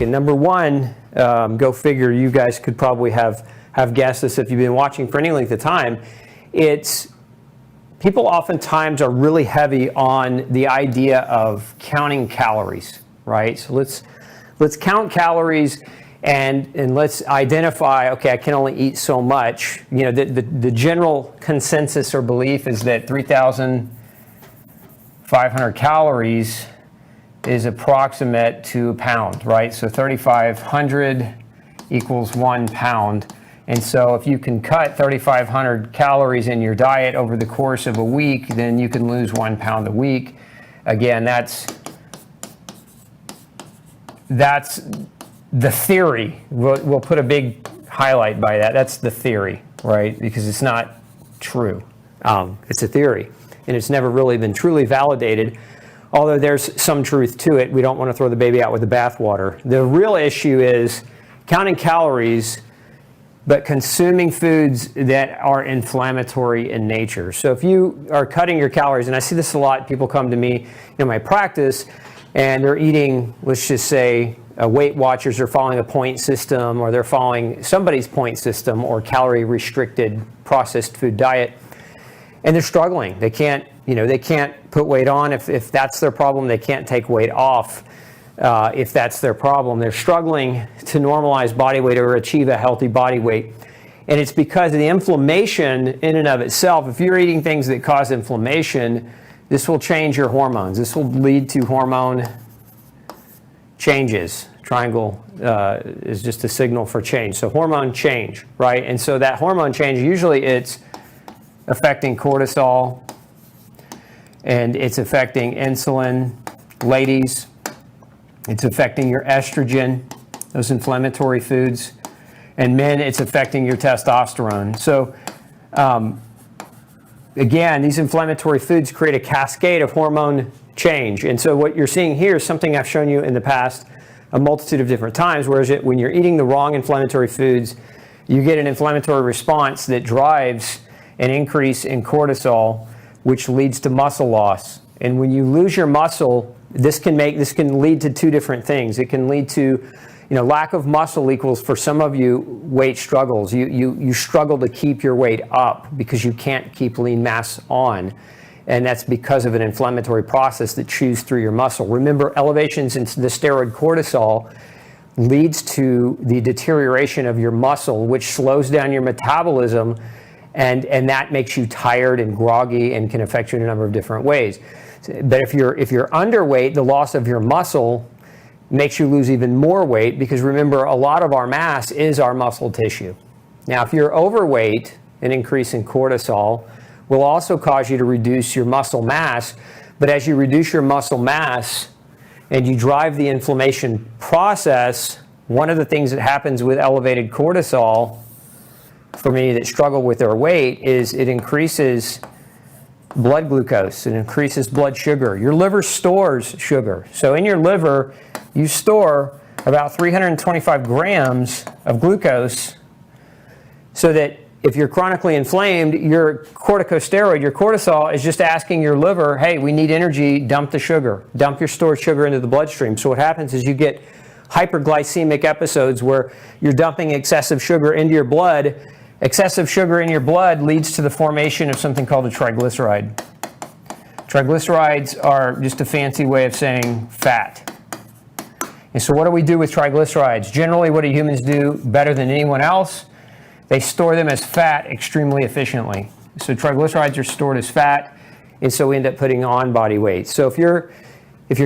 week. And number one, go figure, you guys could probably have guessed this if you've been watching for any length of time. It's people oftentimes are really heavy on the idea of counting calories, right? So let's count calories and let's identify, okay, I can only eat so much. You know, the general consensus or belief is that 3,500 calories is approximate to a pound, right? So 3,500 equals 1 pound. And so if you can cut 3,500 calories in your diet over the course of a week, then you can lose 1 pound a week. Again, that's the theory. We'll put a big highlight by that. That's the theory, right? Because it's not true. It's a theory, and it's never really been truly validated. Although there's some truth to it, we don't want to throw the baby out with the bathwater. The real issue is counting calories, but consuming foods that are inflammatory in nature. So if you are cutting your calories, and I see this a lot, people come to me in my practice, and they're eating, let's just say, Weight Watchers are following a point system, or they're following somebody's point system or calorie-restricted processed food diet, and they're struggling. They can't put weight on if that's their problem. They can't take weight off if that's their problem. They're struggling to normalize body weight or achieve a healthy body weight. And it's because of the inflammation in and of itself. If you're eating things that cause inflammation, this will change your hormones. This will lead to hormone changes. Triangle is just a signal for change. So hormone change, right? And so that hormone change, usually it's affecting cortisol, and it's affecting insulin. Ladies, it's affecting your estrogen, those inflammatory foods. And men, it's affecting your testosterone. So again, these inflammatory foods create a cascade of hormone change. And so what you're seeing here is something I've shown you in the past a multitude of different times, whereas when you're eating the wrong inflammatory foods, you get an inflammatory response that drives an increase in cortisol, which leads to muscle loss. And when you lose your muscle, this can lead to two different things. It can lead to, lack of muscle equals, for some of you, weight struggles. You struggle to keep your weight up because you can't keep lean mass on. And that's because of an inflammatory process that chews through your muscle. Remember, elevations in the steroid cortisol leads to the deterioration of your muscle, which slows down your metabolism, and that makes you tired and groggy and can affect you in a number of different ways. But if you're underweight, the loss of your muscle makes you lose even more weight, because remember, a lot of our mass is our muscle tissue. Now, if you're overweight, an increase in cortisol will also cause you to reduce your muscle mass. But as you reduce your muscle mass and you drive the inflammation process, one of the things that happens with elevated cortisol, for many that struggle with their weight, is it increases blood glucose. It increases blood sugar. Your liver stores sugar. So in your liver, you store about 325 grams of glucose, so that if you're chronically inflamed, your corticosteroid, your cortisol, is just asking your liver, hey, we need energy, dump the sugar. Dump your stored sugar into the bloodstream. So what happens is you get hyperglycemic episodes where you're dumping excessive sugar into your blood. Excessive sugar in your blood leads to the formation of something called a triglyceride. Triglycerides are just a fancy way of saying fat. And so what do we do with triglycerides? Generally, what do humans do better than anyone else? They store them as fat extremely efficiently. So triglycerides are stored as fat, and so we end up putting on body weight. So if you're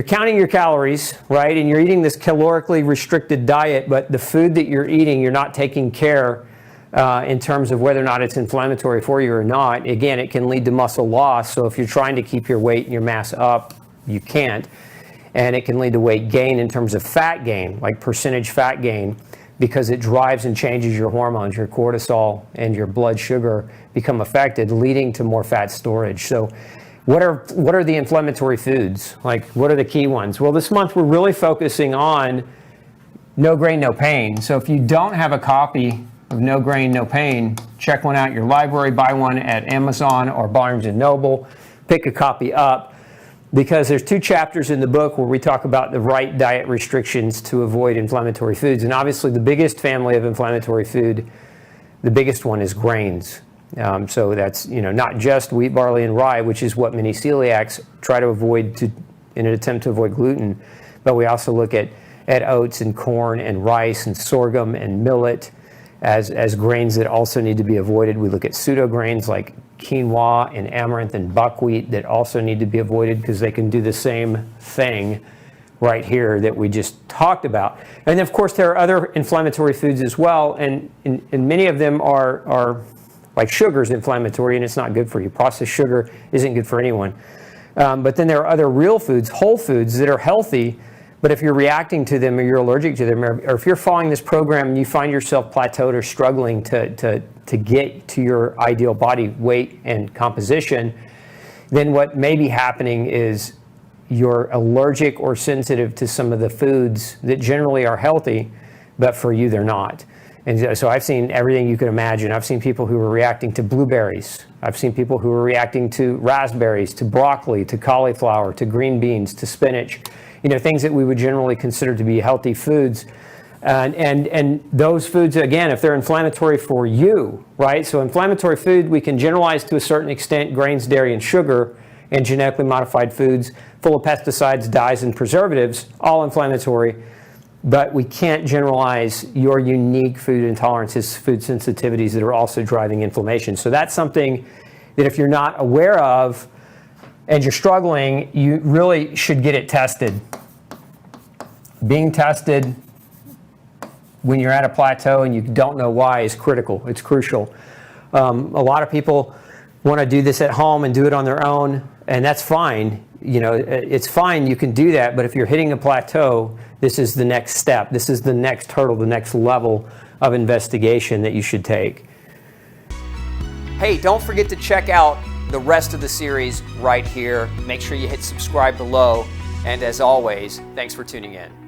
counting your calories, right, and you're eating this calorically restricted diet, but the food that you're eating, you're not taking care in terms of whether or not it's inflammatory for you or not, again, it can lead to muscle loss. So if you're trying to keep your weight and your mass up, you can't. And it can lead to weight gain in terms of fat gain, like percentage fat gain, because it drives and changes your hormones. Your cortisol and your blood sugar become affected, leading to more fat storage. So what are the inflammatory foods? Like, what are the key ones? Well, this month we're really focusing on No Grain, No Pain. So if you don't have a copy of No Grain, No Pain, check one out in your library, buy one at Amazon or Barnes & Noble, pick a copy up. because there's 2 chapters in the book where we talk about the right diet restrictions to avoid inflammatory foods. And obviously the biggest family of inflammatory food, the biggest one is grains. So that's, not just wheat, barley, and rye, which is what many celiacs try to avoid in an attempt to avoid gluten. But we also look at oats and corn and rice and sorghum and millet as grains that also need to be avoided. We look at pseudo grains like quinoa and amaranth and buckwheat that also need to be avoided because they can do the same thing right here that we just talked about. And then, of course, there are other inflammatory foods as well, and many of them are like sugar is inflammatory and it's not good for you. Processed sugar isn't good for anyone. But then there are other real foods, whole foods that are healthy, but if you're reacting to them or you're allergic to them, or if you're following this program and you find yourself plateaued or struggling to get to your ideal body weight and composition, then what may be happening is you're allergic or sensitive to some of the foods that generally are healthy, but for you they're not. And so I've seen everything you can imagine. I've seen people who are reacting to blueberries. I've seen people who are reacting to raspberries, to broccoli, to cauliflower, to green beans, to spinach, things that we would generally consider to be healthy foods. And those foods, again, if they're inflammatory for you, right? So inflammatory food, we can generalize to a certain extent: grains, dairy, and sugar, and genetically modified foods full of pesticides, dyes, and preservatives, all inflammatory. But we can't generalize your unique food intolerances, food sensitivities that are also driving inflammation. So that's something that if you're not aware of and you're struggling, you really should get it tested. Being tested when you're at a plateau and you don't know why is critical. It's crucial. A lot of people want to do this at home and do it on their own, and that's fine. It's fine, you can do that, but if you're hitting a plateau, this is the next step. This is the next hurdle, the next level of investigation that you should take. Hey, don't forget to check out the rest of the series right here. Make sure you hit subscribe below. And as always, thanks for tuning in.